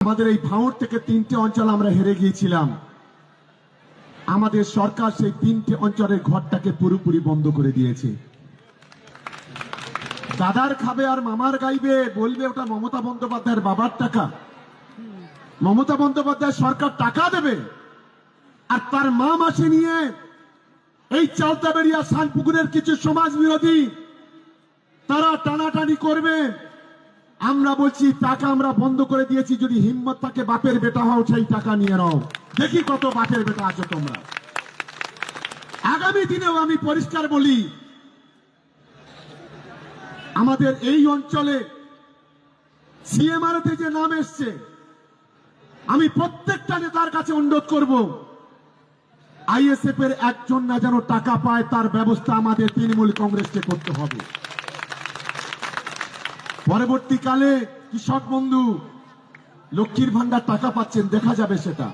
আমাদের এই ভাঙড় থেকে 3টে অঞ্চল আমরা হেরে গিয়েছিলাম। আমাদের সরকার সেই 3টে অঞ্চলের ঘরটাকে পুরোপুরি বন্ধ করে দিয়েছে। দাদার খাবে আর মামার গাইবে, বলবে ওটা মমতা বন্দ্যোপাধ্যায়ের বাবার টাকা। মমতা বন্দ্যোপাধ্যায় সরকার টাকা দেবে আর তার মা মাসে নিয়ে এই চালতাবেড়িয়া শানপুকুরের কিছু সমাজ বিরোধী তারা টানাটানি করবে। আমরা বলছি টাকা আমরা বন্ধ করে দিয়েছি, যদি হিম্মত থাকে বাপের বেটা হও সেই টাকা নিয়ে নাও, দেখি কত বাপের বেটা আছো তোমরা। আগামী দিনেও আমি পরিষ্কার বলি, আমাদের এই অঞ্চলে সিএমআরতে যে নাম এসছে, আমি প্রত্যেকটা নেতার কাছে অনুরোধ করব, আইএসএফ এর একজন না যেন টাকা পায় তার ব্যবস্থা আমাদের তৃণমূল কংগ্রেসকে করতে হবে। পরবর্তীকালে কৃষক বন্ধু লক্ষ্মীর ভান্ডার টাকা পাচ্ছেন, দেখা যাবে সেটা।